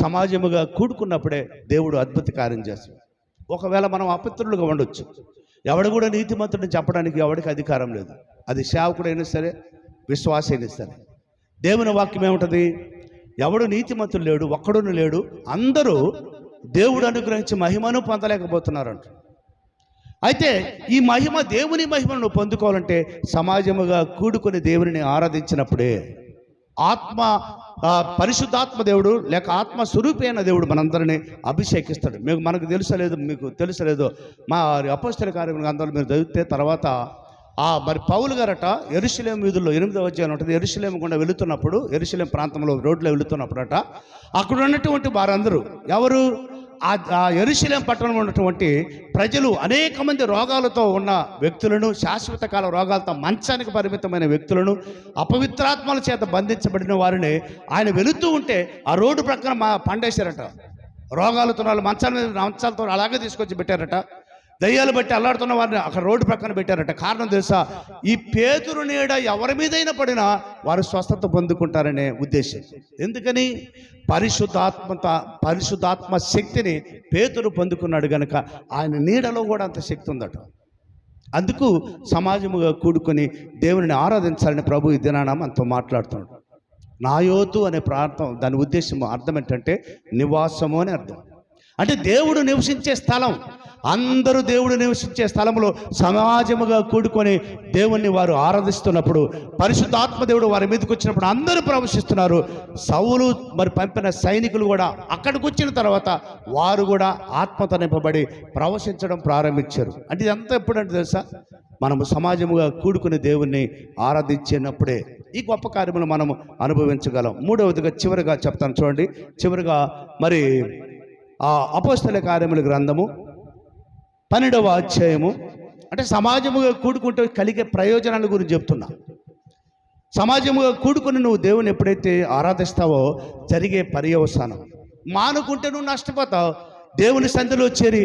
సమాజముగా కూడుకున్నప్పుడే దేవుడు అద్భుత కార్యం చేస్తాడు. ఒకవేళ మనం అపవిత్రులుగా ఉండొచ్చు, ఎవడు కూడా నీతిమంతుడిని చెప్పడానికి ఎవడికి అధికారం లేదు. అది సేవకుడైనా సరే, విశ్వాస అయినా సరే. దేవుని వాక్యం ఏముంటుంది, ఎవడు నీతిమంతుడు లేడు, ఒక్కడును లేడు, అందరూ దేవుడు అనుగ్రహించి మహిమను పొందలేకపోతున్నారంట. అయితే ఈ మహిమ, దేవుని మహిమను నువ్వు పొందుకోవాలంటే సమాజముగా కూడుకొని దేవుని ఆరాధించినప్పుడే పరిశుద్ధాత్మ దేవుడు లేక ఆత్మ స్వరూపైన దేవుడు మనందరినీ అభిషేకిస్తాడు. మనకు మీకు తెలుసలేదు, మా అపొస్తలుల కార్యముల గ్రంథంలో మీరు చదివితే తర్వాత మరి పౌలు గారట యెరూషలేము వీధుల్లో 8వ అధ్యాయం ఉంటుంది. యెరూషలేము గుండా వెళుతున్నప్పుడు, యెరూషలేము ప్రాంతంలో రోడ్లో వెళుతున్నప్పుడట అక్కడ ఉన్నటువంటి వారందరూ ఎవరు, ఆ యెరూషలేము పట్టణంలో ఉన్నటువంటి ప్రజలు అనేక మంది రోగాలతో ఉన్న వ్యక్తులను, శాశ్వత కాల రోగాలతో మంచానికి పరిమితమైన వ్యక్తులను, అపవిత్రాత్మల చేత బంధించబడిన వారిని ఆయన వెళుతూ ఉంటే ఆ రోడ్డు ప్రక్కన పండేశారట. రోగాలతో వాళ్ళు మంచాలతో అలాగే తీసుకొచ్చి పెట్టారట. దయ్యాలు బట్టి అల్లాడుతున్న వారిని అక్కడ రోడ్డు ప్రక్కన పెట్టారట. కారణం తెలుసా, ఈ పేతురు నీడ ఎవరి మీదైనా పడినా వారు స్వస్థత పొందుకుంటారనే ఉద్దేశం. ఎందుకని, పరిశుద్ధాత్మ శక్తిని పేతురు పొందుకున్నాడు కనుక ఆయన నీడలో కూడా అంత శక్తి ఉందట. అందుకు సమాజముగా కూడుకొని దేవుని ఆరాధించాలని ప్రభు ఈ దినాన మనతో మాట్లాడుతున్నాడు. నాయోతు అనే ప్రాంతం, దాని ఉద్దేశం అర్థం ఏంటంటే నివాసము అని అర్థం. అంటే దేవుడు నివసించే స్థలం, అందరూ దేవుడు నివసించే స్థలంలో సమాజముగా కూడుకొని దేవుణ్ణి వారు ఆరాధిస్తున్నప్పుడు, పరిశుద్ధాత్మ దేవుడు వారి మీదకి వచ్చినప్పుడు అందరూ ప్రవేశిస్తున్నారు. సౌలు మరి పంపిన సైనికులు కూడా అక్కడికి వచ్చిన తర్వాత వారు కూడా ఆత్మతో నింపబడి ప్రవశించడం ప్రారంభించారు. అంటే ఇదంతా ఎప్పుడంటే తెలుసా, మనము సమాజముగా కూడుకుని దేవుణ్ణి ఆరాధించినప్పుడే ఈ గొప్ప కార్యములు మనము అనుభవించగలం. మూడవదిగా చివరిగా చెప్తాను చూడండి. చివరిగా మరి ఆ అపోస్తల కార్యముల గ్రంథము 12వ అధ్యాయము, అంటే సమాజముగా కూడుకుంటే కలిగే ప్రయోజనాల గురించి చెప్తున్నా. సమాజముగా కూడుకుని నువ్వు దేవుని ఎప్పుడైతే ఆరాధిస్తావో జరిగే పర్యవసానం, మానుకుంటే నువ్వు నష్టపోతావు. దేవుని సంధిలో చేరి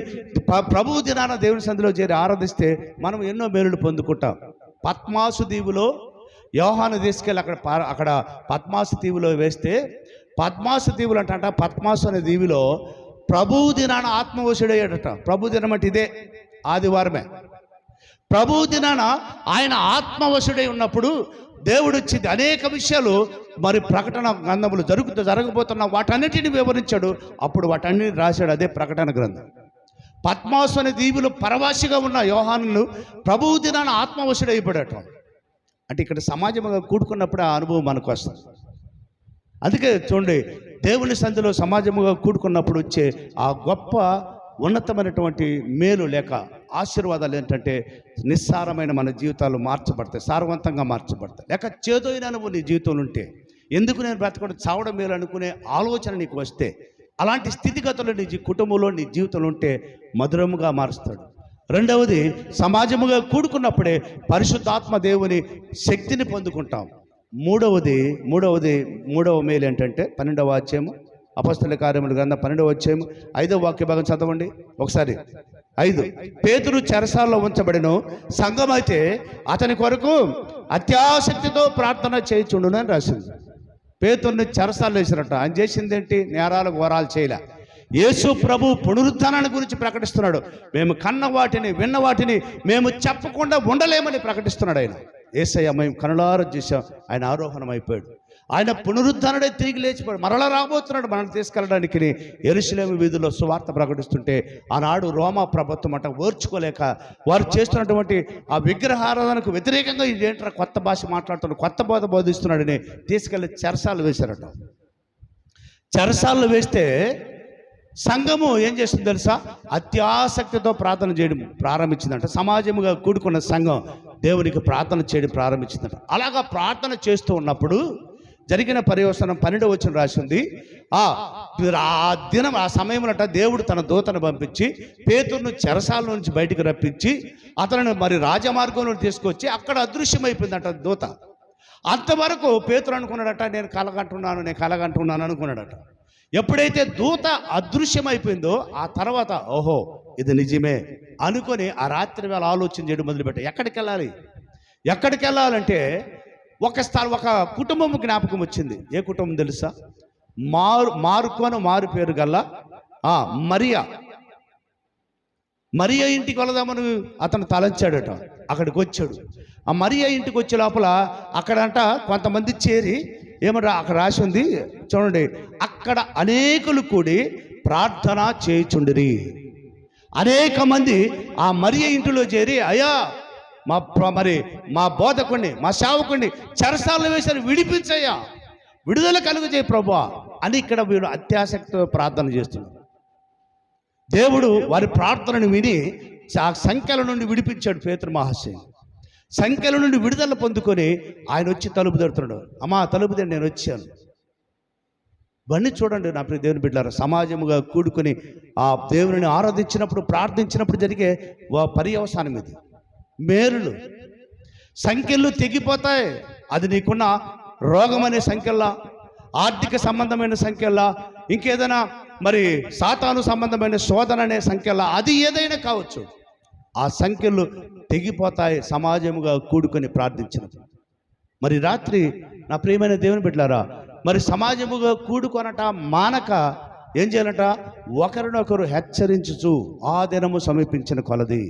ప్రభువు దినాన దేవుని సంధిలో చేరి ఆరాధిస్తే మనం ఎన్నో మేలులు పొందుకుంటాం. పద్మాసు దీవులో యోహాను తీసుకెళ్ళి అక్కడ పద్మాసు దీవులో వేస్తే, పద్మాసు దీవులు అంట పద్మాసు అనే దీవిలో ప్రభువు దినాన ఆత్మవశుడయ్యాడట. ప్రభు దినం అంటే ఇదే ఆదివారమే. ప్రభువు దినాన ఆయన ఆత్మవశుడై ఉన్నప్పుడు దేవుడు వచ్చింది అనేక విషయాలు మరి ప్రకటన గ్రంథములు జరగబోతున్న వాటన్నిటిని వివరించాడు. అప్పుడు వాటన్నిటిని రాశాడు, అదే ప్రకటన గ్రంథం. పద్మాసు అనే దీవులు పరవాసిగా ఉన్న యోహాను ప్రభువు దినాన ఆత్మవశుడైపోయాడట. అంటే ఇక్కడ సమాజంగా కూడుకున్నప్పుడు ఆ అనుభవం మనకు వస్తుంది. అందుకే చూడండి, దేవుని సంధిలో సమాజముగా కూడుకున్నప్పుడు వచ్చే ఆ గొప్ప ఉన్నతమైనటువంటి మేలు లేక ఆశీర్వాదాలు ఏంటంటే, నిస్సారమైన మన జీవితాలు మార్చబడతాయి, సారవంతంగా మార్చబడతాయి. లేక చేదోయిన అనుభవం నీ జీవితంలో ఉంటే, ఎందుకు నేను బ్రతకడం చావడం మేలు అనుకునే ఆలోచన నీకు వస్తే, అలాంటి స్థితిగతులు నీ కుటుంబంలో నీ జీవితంలో ఉంటే మధురముగా మారుస్తాడు. రెండవది, సమాజముగా కూడుకున్నప్పుడే పరిశుద్ధాత్మ దేవుని శక్తిని పొందుకుంటాం. మూడవ మేలు ఏంటంటే 12వ అధ్యాయము అపొస్తలుల కార్యముల గ్రంథం 12వ అధ్యాయము 5వ వాక్య భాగం చదవండి ఒకసారి. 5, పేతురు చెరసాలలో ఉంచబడిను, సంఘం అయితే అతని కొరకు అత్యాసక్తితో ప్రార్థన చేయుచుండును అని రాసింది. పేతురుని చెరసాలలో వేసినట్టు ఆయన చేసింది ఏంటి? నేరాలు ఘోరాలు చేయలే. యేసు ప్రభు పునరుద్ధానాన్ని గురించి ప్రకటిస్తున్నాడు. మేము కన్న వాటిని విన్న వాటిని మేము చెప్పకుండా ఉండలేమని ప్రకటిస్తున్నాడు ఆయన. యేసయ్య మేము కనులారా చూసాం, ఆయన ఆరోహణం అయిపోయాడు, ఆయన పునరుద్ధానుడే తిరిగి లేచిపోయాడు, మరలా రాబోతున్నాడు మనల్ని తీసుకెళ్ళడానికి. యెరూషలేము వీధుల్లో సువార్త ప్రకటిస్తుంటే ఆనాడు రోమా ప్రభుత్వం అంట ఓర్చుకోలేక వారు చేస్తున్నటువంటి ఆ విగ్రహారాధనకు వ్యతిరేకంగా ఇదేంటారా కొత్త భాష మాట్లాడుతున్నాడు, కొత్త బోధ బోధిస్తున్నాడని తీసుకెళ్ళి చెరసాలు వేశారట. చెరసాలు వేస్తే సంఘము ఏం చేస్తుంది తెలుసా? అత్యాసక్తితో ప్రార్థన చేయడం ప్రారంభించిందంట. సమాజముగా కూడుకున్న సంఘం దేవునికి ప్రార్థన చేయడం ప్రారంభించిందంట. అలాగా ప్రార్థన చేస్తూ ఉన్నప్పుడు జరిగిన పర్యవసానం 12వ వచనం రాసింది. ఆ దినం ఆ సమయంలో దేవుడు తన దూతను పంపించి పేతురును చెరసాల నుంచి బయటికి రప్పించి అతను మరి రాజమార్గంలో తీసుకొచ్చి అక్కడ అదృశ్యమైపోయిందట దూత. అంతవరకు పేతురు అనుకున్నాడట, నేను కలగంటున్నాను అనుకున్నాడట. ఎప్పుడైతే దూత అదృశ్యమైపోయిందో ఆ తర్వాత ఓహో ఇది నిజమే అనుకొని ఆ రాత్రి వేళ ఆలోచన చేయడం మొదలుపెట్టాడు. ఎక్కడికి వెళ్ళాలంటే ఒక కుటుంబం జ్ఞాపకం వచ్చింది. ఏ కుటుంబం తెలుసా? మారు పేరు గల్లా మరియా ఇంటికి వెళదామని అతను తలంచాడట. అక్కడికి వచ్చాడు. ఆ మరియా ఇంటికి వచ్చే లోపల అక్కడంట కొంతమంది చేరి ఏమన్నా అక్కడ రాసి ఉంది చూడండి, అక్కడ అనేకులు కూడి ప్రార్థన చేయుచుండిరి. అనేక మంది ఆ మరియ ఇంటిలో చేరి, అయ్యా మా బోధకుడిని మా సేవకుడిని చెరసాలలో వేసారు, విడిపించయ్యా, విడుదల కలుగజేయ ప్రభువా అని ఇక్కడ వీడు అత్యాసక్తితో ప్రార్థన చేస్తున్నారు. దేవుడు వారి ప్రార్థనను విని ఆ సంఖ్యల నుండి విడిపించాడు పేతురు మహాశయుని. సంఖ్యల నుండి విడుదల పొందుకొని ఆయన వచ్చి తలుపు తడుతున్నాడు. అమ్మా తలుపు తెండి, నేను వచ్చాను. ఇవన్నీ చూడండి నా ప్రియ దేవుని బిడ్డలారా, సమాజముగా కూడుకొని ఆ దేవుని ఆరాధించినప్పుడు ప్రార్థించినప్పుడు జరిగే పర్యవసానం ఇది. మేలులు సంఖ్యలు తెగిపోతాయి. అది నీకున్న రోగం అనే సంఖ్యల్లా, ఆర్థిక సంబంధమైన సంఖ్యల్లా, ఇంకేదైనా మరి సాతాను సంబంధమైన శోధన అనే సంఖ్యల్లా, అది ఏదైనా కావచ్చు. ఆ సంఖ్యలు తెగిపోతాయి సమాజముగా కూడుకొని ప్రార్థించినప్పుడు. మరి రాత్రి నా ప్రియమైన దేవుని బిడ్డలారా, మరి సమాజముగా కూడుకొనట మానక ఏం చేయాలంట? ఒకరినొకరు హెచ్చరించుచు ఆ దినము సమీపించిన కొలది.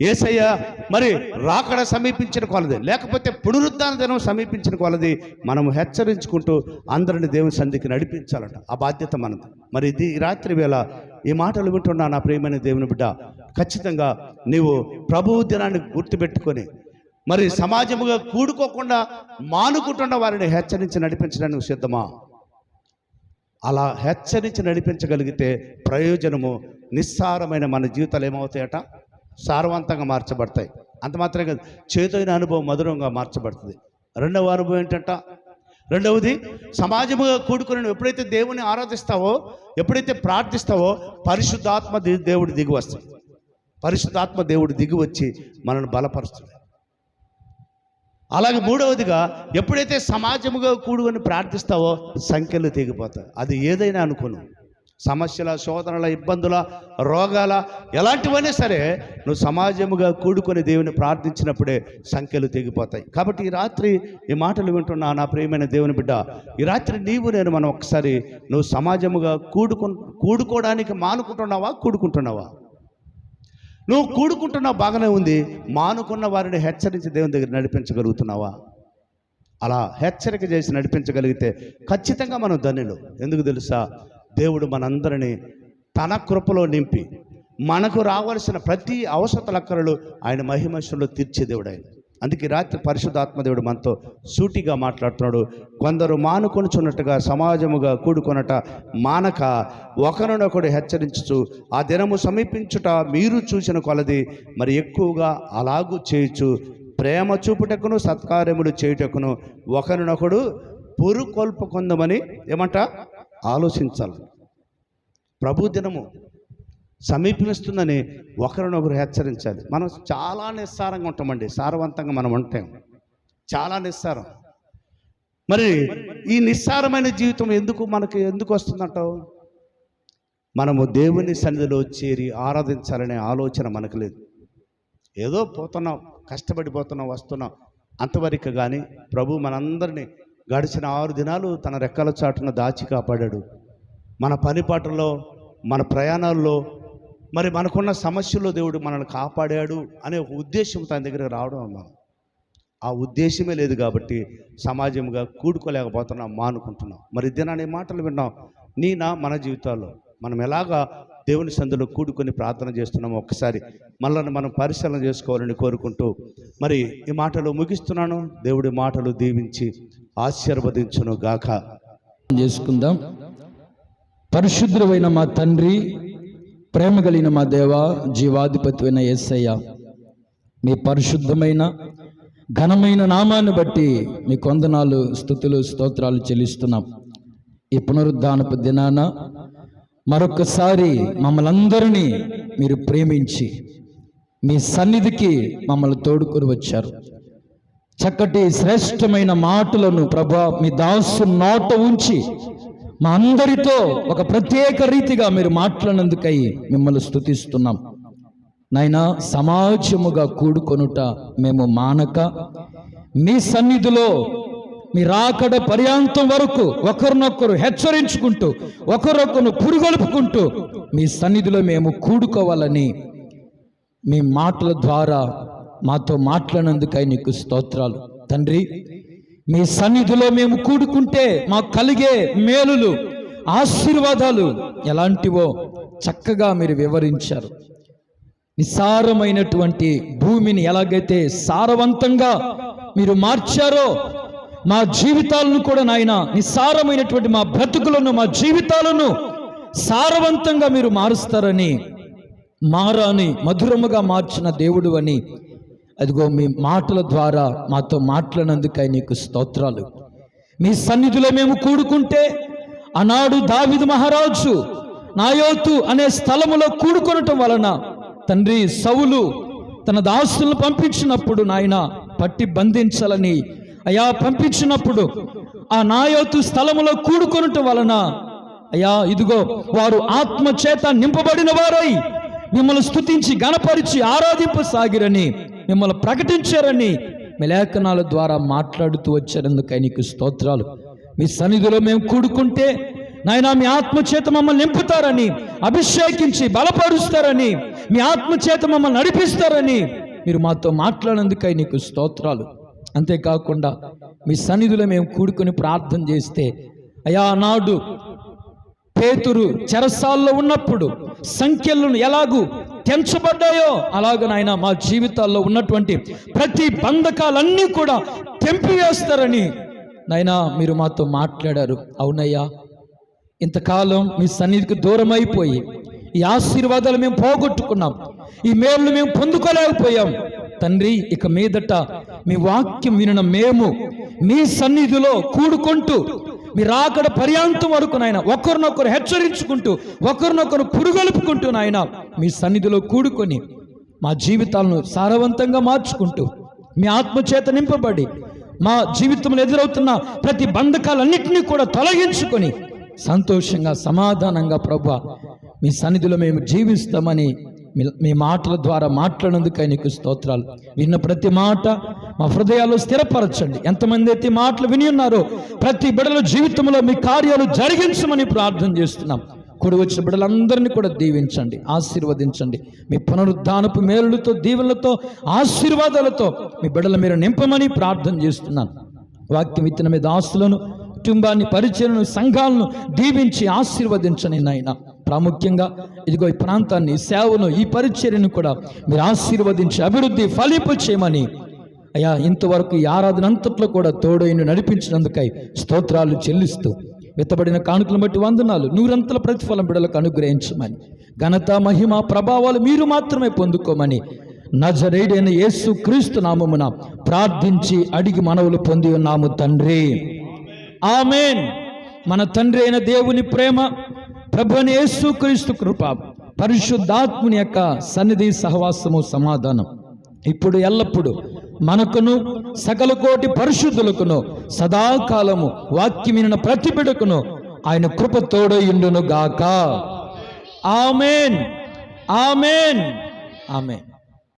యేసయ్య మరి రాకడ సమీపించిన కొలది, లేకపోతే పునరుద్ధాన దినం సమీపించిన కొలది మనం హెచ్చరించుకుంటూ అందరిని దేవుని సన్నిధికి నడిపించాలట. ఆ బాధ్యత మనది. మరి ఇది రాత్రి వేళ ఈ మాటలు వింటున్నా నా ప్రియమైన దేవుని బిడ్డ, ఖచ్చితంగా నీవు ప్రభువు దినాన్ని గుర్తుపెట్టుకొని మరి సమాజముగా కూడుకోకుండా మానుకుంటున్న వారిని హెచ్చరించి నడిపించడానికి సిద్ధమా? అలా హెచ్చరించి నడిపించగలిగితే ప్రయోజనము, నిస్సారమైన మన జీవితాలు ఏమవుతాయట? సారవంతంగా మార్చబడతాయి. అంత మాత్రమే కాదు, చేదైన అనుభవం మధురంగా మార్చబడుతుంది. రెండవ అనుభవం ఏంటంట? రెండవది, సమాజముగా కూడుకుని ఎప్పుడైతే దేవుని ఆరాధిస్తావో, ఎప్పుడైతే ప్రార్థిస్తావో, పరిశుద్ధాత్మ దేవుడు దిగి వస్తుంది. పరిశుద్ధాత్మ దేవుడు దిగి వచ్చి మనల్ని బలపరుస్తుంది. అలాగే మూడవదిగా, ఎప్పుడైతే సమాజముగా కూడుకొని ప్రార్థిస్తావో సంఖ్యలు తెగిపోతాయి. అది ఏదైనా అనుకును, సమస్యల, శోధనల, ఇబ్బందుల, రోగాల, ఎలాంటివైనా సరే నువ్వు సమాజముగా కూడుకొని దేవుని ప్రార్థించినప్పుడే సంఖ్యలు తెగిపోతాయి. కాబట్టి ఈ రాత్రి ఈ మాటలు వింటున్నా నా ప్రియమైన దేవుని బిడ్డ, ఈ రాత్రి నేను మనం ఒకసారి, నువ్వు సమాజముగా కూడుకోవడానికి మానుకుంటున్నావా, కూడుకుంటున్నావా? నువ్వు కూడుకుంటున్నావు, బాగానే ఉంది. మానుకున్న వారిని హెచ్చరించి దేవుని దగ్గర నడిపించగలుగుతున్నావా? అలా హెచ్చరిక చేసి నడిపించగలిగితే ఖచ్చితంగా మనం ధన్యులు. ఎందుకు తెలుసా? దేవుడు మనందరినీ తన కృపలో నింపి మనకు రావాల్సిన ప్రతి అవసరతలక్కరలు ఆయన మహిమశంలో తీర్చే దేవుడు ఆయన. అందుకే రాత్రి పరిశుద్ధాత్మదేవుడు మనతో సూటిగా మాట్లాడుతున్నాడు. కొందరు మానుకొనుచున్నట్టుగా సమాజముగా కూడుకొనట మానక ఒకరినొకడు హెచ్చరించుచు ఆ దినము సమీపించుట మీరు చూసిన కొలది మరి ఎక్కువగా అలాగూ చేయొచ్చు, ప్రేమ చూపుటకును సత్కార్యములు చేయుటకును ఒకరినొకడు పురుకొల్పుకుందామని ఏమంట ఆలోచించాలి. ప్రభు దినము సమీపిస్తుందని ఒకరినొకరు హెచ్చరించాలి. మనం చాలా నిస్సారంగా ఉంటామండి. సారవంతంగా మనం ఉంటాం, చాలా నిస్సారం. మరి ఈ నిస్సారమైన జీవితం ఎందుకు వస్తుందంటావు? మనము దేవుని సన్నిధిలో చేరి ఆరాధించాలనే ఆలోచన మనకు లేదు. ఏదో పోతున్నాం, కష్టపడిపోతున్నాం, వస్తున్నాం, అంతవరకు. కానీ ప్రభు మనందరినీ గడిచిన 6 దినాలు తన రెక్కల చాటున దాచి కాపాడాడు. మన పనిపాటల్లో, మన ప్రయాణాల్లో, మరి మనకున్న సమస్యల్లో దేవుడు మనల్ని కాపాడాడు అనే ఒక ఉద్దేశం తన దగ్గరకు రావడం అన్నాం. ఆ ఉద్దేశమే లేదు కాబట్టి సమాజంగా కూడుకోలేకపోతున్నాం, మానుకుంటున్నాం. మరి దినాన్ని మాటలు విన్నాం. మన జీవితాల్లో మనం ఎలాగా దేవుని సందులో కూడుకొని ప్రార్థన చేస్తున్నామో ఒక్కసారి మనల్ని మనం పరిశీలన చేసుకోవాలని కోరుకుంటూ మరి ఈ మాటలు ముగిస్తున్నాను. దేవుడి మాటలు దీవించి ఆశీర్వదించును గాక. చేసుకుందాం. పరిశుద్ధుడైన మా తండ్రి, ప్రేమ కలిగిన మా దేవ, జీవాధిపతి అయిన యేసయ్య, మీ పరిశుద్ధమైన ఘనమైన నామాన్ని బట్టి మీ వందనాలు, స్తుతులు, స్తోత్రాలు చెల్లిస్తున్నాం. ఈ పునరుద్ధానపు దినాన మరొకసారి మమ్మల్ని అందరినీ మీరు ప్రేమించి మీ సన్నిధికి మమ్మల్ని తోడుకొని వచ్చారు. చక్కటి శ్రేష్టమైన మాటలను ప్రభా మీ దాసు నోట ఉంచి మా అందరితో ఒక ప్రత్యేక రీతిగా మీరు మాట్లాడినందుకై మిమ్మల్ని స్తుతిస్తున్నాం. నాయనా, సమాజముగా కూడుకొనుట మేము మానక మీ సన్నిధిలో మీ రాకడ పర్యాంతం వరకు ఒకరినొకరు హెచ్చరించుకుంటూ, ఒకరొకరు పురుగొలుపుకుంటూ మీ సన్నిధిలో మేము కూడుకోవాలని మీ మాటల ద్వారా మాతో మాట్లాడినందుకై నీకు స్తోత్రాలు తండ్రి. మీ సన్నిధిలో మేము కూడుకుంటే మాకు కలిగే మేలులు, ఆశీర్వాదాలు ఎలాంటివో చక్కగా మీరు వివరించారు. నిస్సారమైనటువంటి భూమిని ఎలాగైతే సారవంతంగా మీరు మార్చారో మా జీవితాలను కూడా నాయన, నిస్సారమైనటువంటి మా బ్రతుకులను, మా జీవితాలను సారవంతంగా మీరు మారుస్తారని, మారాని మధురముగా మార్చిన దేవుడు అని, అదిగో మీ మాటల ద్వారా మాతో మాట్లాడినందుకై నీకు స్తోత్రాలు. మీ సన్నిధిలో మేము కూడుకుంటే ఆనాడు దావీదు మహారాజు నాయోతు అనే స్థలములో కూడుకొనటం వలన తండ్రి సౌలు తన దాసులను పంపించినప్పుడు నాయన పట్టి బంధించాలని అయా పంపించినప్పుడు ఆ నాయోతు స్థలములో కూడుకొనటం వలన అయ్యా ఇదిగో వారు ఆత్మ చేత నింపబడిన వారై మిమ్మల్ని స్తుతించి గణపరిచి ఆరాధింపసాగిరని, మిమ్మల్ని ప్రకటించారని మీ లేఖనాల ద్వారా మాట్లాడుతూ వచ్చారందుకై నీకు స్తోత్రాలు. మీ సన్నిధిలో మేము కూడుకుంటే నాయనా మీ ఆత్మచేత మమ్మల్ని నింపుతారని, అభిషేకించి బలపరుస్తారని, మీ ఆత్మచేత మమ్మల్ని నడిపిస్తారని మీరు మాతో మాట్లాడినందుకై నీకు స్తోత్రాలు. అంతేకాకుండా మీ సన్నిధిలో మేము కూడుకొని ప్రార్థన చేస్తే, అయా నాడు పేతురు చెరసాల్లో ఉన్నప్పుడు సంఖ్యలను ఎలాగూ తెంచబడ్డాయో అలాగ నాయన మా జీవితాల్లో ఉన్నటువంటి ప్రతి బంధకాలన్నీ కూడా తెంపివేస్తారని నాయనా మీరు మాతో మాట్లాడారు. అవునయ్యా, ఇంతకాలం మీ సన్నిధికి దూరం అయిపోయి ఈ ఆశీర్వాదాలు మేము పోగొట్టుకున్నాం, ఈ మేలు మేము పొందుకోలేకపోయాం తండ్రి. ఇక మీదట మీ వాక్యం వినిన మేము మీ సన్నిధిలో కూడుకుంటూ మీ రాకడ పర్యాంతం వరకు నాయన ఒకరినొకరు హెచ్చరించుకుంటూ, ఒకరినొకరు పురుగొలుపుకుంటూ నాయన మీ సన్నిధిలో కూడుకొని మా జీవితాలను సారవంతంగా మార్చుకుంటూ మీ ఆత్మచేత నింపబడి మా జీవితంలో ఎదురవుతున్న ప్రతి బంధకాలన్నింటినీ కూడా తొలగించుకొని సంతోషంగా సమాధానంగా ప్రభువా మీ సన్నిధిలో మేము జీవిస్తామని మీ మాటల ద్వారా మాట్లాడినందుకై నీకు స్తోత్రాలు. విన్న ప్రతి మాట మా హృదయాల్లో స్థిరపరచండి. ఎంతమంది అయితే మాటలు విని ఉన్నారో ప్రతి బిడ్డల జీవితంలో మీ కార్యాలు జరిగించమని ప్రార్థన చేస్తున్నాం. కూడి వచ్చిన బిడ్డలందరినీ కూడా దీవించండి, ఆశీర్వదించండి. మీ పునరుద్ధానపు మేలులతో, దీవెనలతో, ఆశీర్వాదాలతో మీ బిడ్డల మీరు నింపమని ప్రార్థన చేస్తున్నాను. వాక్యం విత్తన మీద ఆస్తులను, కుటుంబాన్ని, పరిచయను, సంఘాలను దీవించి ఆశీర్వదించని నాయన. ప్రాముఖ్యంగా ఇదిగో ఈ ప్రాంతాన్ని, సేవను, ఈ పరిచర్యను కూడా మీరు ఆశీర్వదించి అభివృద్ధి ఫలింపు చేయమని అయ్యా ఇంతవరకు ఈ ఆరాధన అంతట్లో కూడా తోడైన నడిపించినందుకై స్తోత్రాలు చెల్లిస్తూ వెత్తబడిన కానుకలను బట్టి వందనాలు. నూరంతల ప్రతిఫలం బిడలకు అనుగ్రహించమని, ఘనత, మహిమ, ప్రభావాలు మీరు మాత్రమే పొందుకోమని నజరేయుడైన యేసు క్రీస్తు నామమున ప్రార్థించి అడిగి మనవులు పొంది ఉన్నాము తండ్రి. ఆమేన్. మన తండ్రి అయిన దేవుని ప్రేమ, ప్రభువైన యేసు క్రీస్తు కృప, పరిశుద్ధాత్ముని యొక్క సన్నిధి, సహవాసము, సమాధానం ఇప్పుడు ఎల్లప్పుడు మనకును సకల కోటి పరిశుద్ధులకును సదాకాలము వాక్యమిన ప్రతి బిడ్డకును ఆయన కృప తోడయుండును గాక. ఆమేన్, ఆమేన్, ఆమేన్.